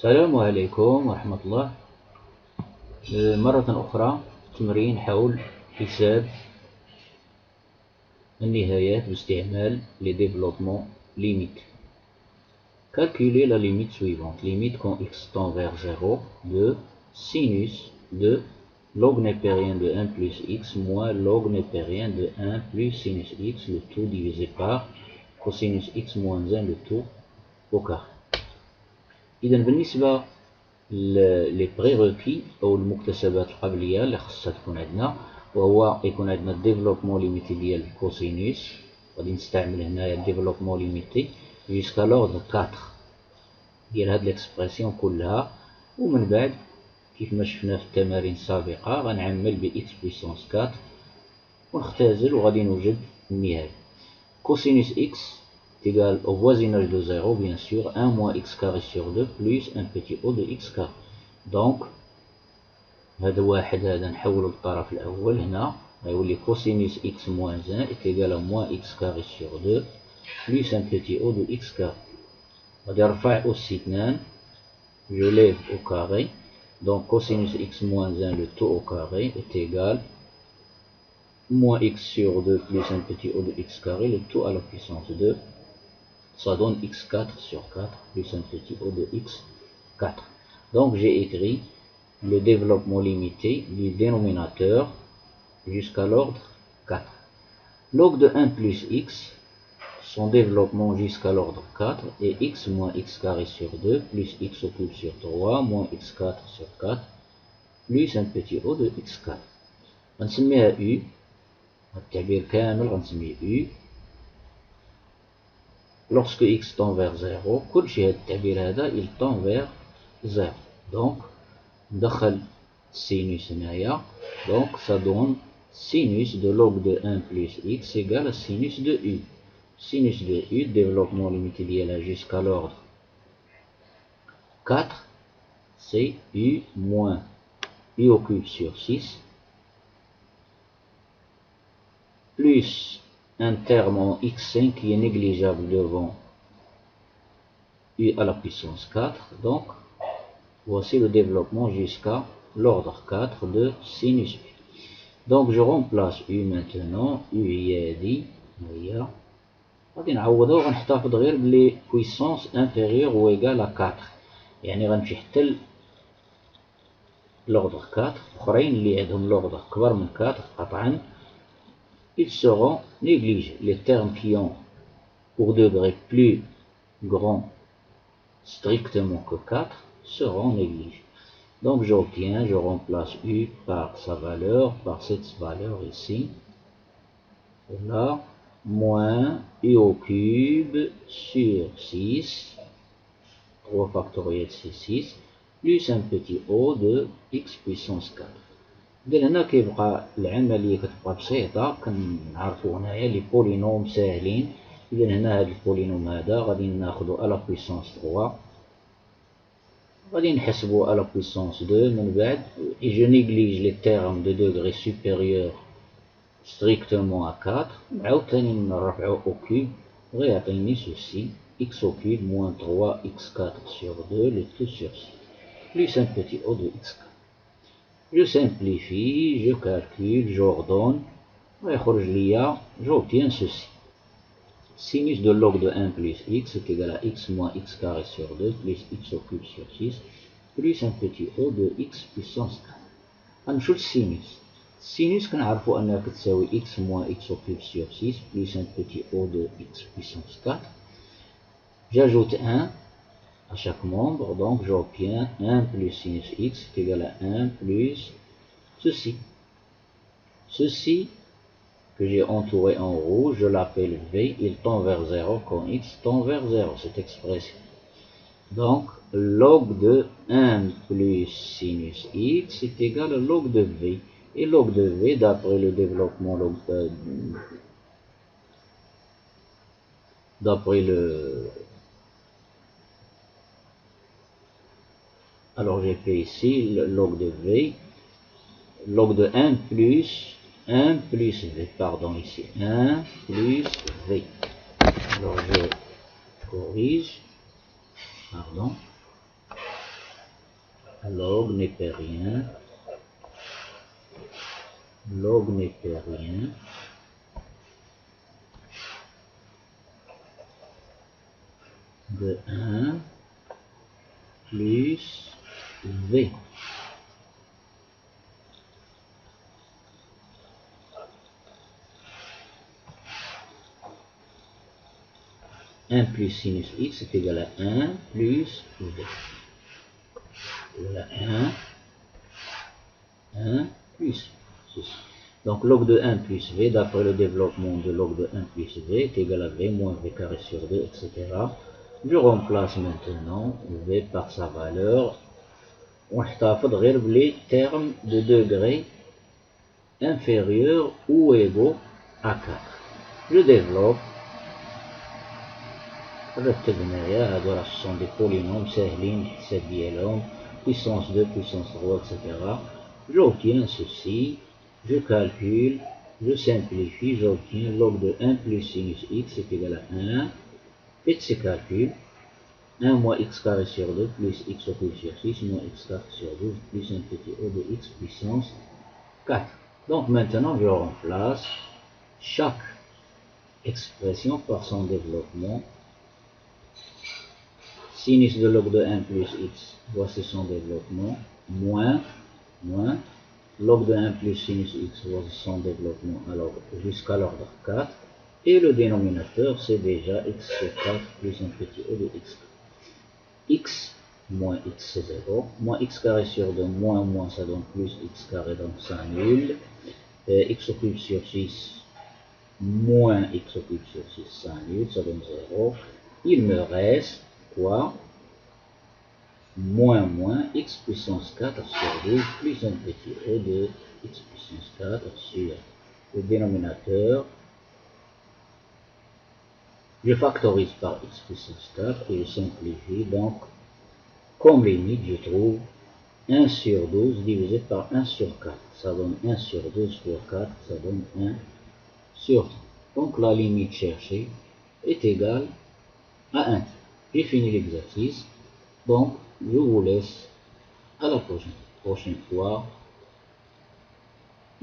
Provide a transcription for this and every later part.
السلام عليكم ورحمة الله. مرة أخرى تمرين حول حساب النهايات باستعمال les développements limites. Calculer la limite suivante. Limite quand x tend vers 0 de sinus de log népérien de 1 plus x moins log népérien de 1 plus sinus x, le tout divisé par cosinus x moins 1, le tout au carré. إذا بالنسبة لي بريغوكي أو المكتسبات القبلية اللي خصها تكون عندنا، وهو يكون عندنا الديفلوبمون ليميتي ديال الكوسينوس. غادي نستعمل هنايا الديفلوبمون ليميتي جوسكا لوردر 4 ديال هاد ليكسبرسيون كلها، ومن بعد كيف ما شفنا في التمارين السابقة غنعمل ب x بويسونس 4 ونختزل وغادي نوجد النهاية. كوسينوس x égale au voisinage de 0, bien sûr, 1 moins x carré sur 2 plus un petit o de x carré. Donc, هذا واحد هذا نحولو للطرف الأول هنا غيولي cosinus x moins 1 est égal à moins x carré sur 2 plus un petit o de x carré. غادي نرفع أس 2 je lève au carré, donc cosinus x moins 1 le tout au carré est égal moins x sur 2 plus un petit o de x carré, le tout à la puissance 2. Ça donne x4 sur 4 plus un petit o de x4. Donc j'ai écrit le développement limité du dénominateur jusqu'à l'ordre 4. Log de 1 plus x, son développement jusqu'à l'ordre 4 est x moins x carré sur 2 plus x au cube sur 3 moins x4 sur 4 plus un petit o de x4. غنسميها u، التعبير كامل غنسميه u. Lorsque x tend vers 0 كل شيء هذا التعبير هذا il tend vers 0. Donc ندخل sinus هنايا، donc ça donne sinus de log de 1 plus x égale à sinus de u. Sinus de u, développement limité ديالها jusqu'à l'ordre 4, c'est u moins u au cube sur 6 plus un terme en x5 qui est négligeable devant u à la puissance 4. Donc voici le développement jusqu'à l'ordre 4 de sinus u. Donc je remplace u maintenant. u هي هادي هي، غادي نعوضها وغنحتفظ غير بلي puissance inférieure ou égale à 4، يعني غنمشي حتى l'ordre 4 اخرين اللي عندهم l'ordre كبر من 4 قطعا ils seront négligés. Les termes qui ont pour degré plus grand strictement que 4 seront négligés. Donc j'obtiens, je remplace u par sa valeur, par cette valeur ici, là, moins u au cube sur 6, 3 factoriel c'est 6, plus un petit o de x puissance 4. إذا هنا كيبقى العملية كتبقى بسيطة، كنعرفو هنايا لي بولينوم ساهلين. إذا هنا هاد البولينوم هذا غادي ناخدو ألا بويسونس 3، غادي نحسبو ألا بويسونس 2 من بعد et je néglige les termes de degré supérieur strictement à 4. نعاود تاني نرفعو au cube غيعطيني ceci x au cube moins 3 x4 sur 2 le tout sur 6 plus un petit o de x4. Je simplifie, je calcule, j'ordonne, j'obtiens ceci. Sinus de log de 1 plus x est égal à x moins x carré sur 2 plus x au cube sur 6 plus un petit o de x puissance 4. غنمشيو للسينوس. السينوس كنعرفو أنها كتساوي x moins x au cube sur 6 plus un petit o de x puissance 4. J'ajoute 1 à chaque membre, donc j'obtiens 1 plus sinus x est égal à 1 plus ceci. Ceci que j'ai entouré en rouge, je l'appelle v, il tend vers 0 quand x tend vers 0, cette expression. Donc log de 1 plus sinus x est égal à log de v. Et log de v, d'après le développement, d'après le... Alors j'ai fait ici le log de v, log de 1 plus v, pardon, ici 1 plus v. Alors je corrige, pardon, log népérien, log népérien de 1 plus V. Un plus sinus x est égal à 1 plus V. Voilà 1 plus ceci. Donc log de 1 plus V, d'après le développement de log de 1 plus V, est égal à V moins V carré sur 2, etc. Je remplace maintenant V par sa valeur. On غير les termes de degré inférieur ou égaux à 4. Je développe. Ce sont des polynômes سهلين حساب ديالهم puissance 2, puissance 3, etc. J'obtiens ceci, je calcule, je simplifie, j'obtiens log de 1 plus sinus x est égal à 1. Faites ces calculs. 1 moins x carré sur 2 plus x au cube sur 6 moins x carré sur 12 plus un petit o de x puissance 4. Donc maintenant je remplace chaque expression par son développement. Sinus de log de 1 plus x, voici son développement, moins log de 1 plus sinus x, voici son développement, alors jusqu'à l'ordre 4, et le dénominateur c'est déjà x sur 4 plus un petit o de x. X moins x c'est 0, moins x carré sur 2, moins ça donne plus x carré, donc ça annule, x au cube sur 6, moins x au cube sur 6, ça annule, ça donne 0, il me reste quoi? Moins x puissance 4 sur 2 plus un petit e de x puissance 4 sur le dénominateur. Je factorise par x puissance 4 et je simplifie. Donc, comme limite, je trouve 1 sur 12 divisé par 1 sur 4. Ça donne 1 sur 12 fois 4, ça donne 1 sur 3. Donc, la limite cherchée est égale à 1. J'ai fini l'exercice. Donc, je vous laisse à la prochaine fois.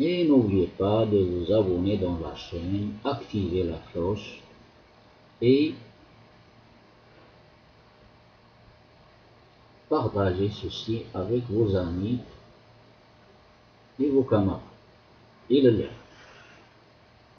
Et n'oubliez pas de vous abonner dans la chaîne, activer la cloche et partager ceci avec vos amis et vos camarades. Et le lien.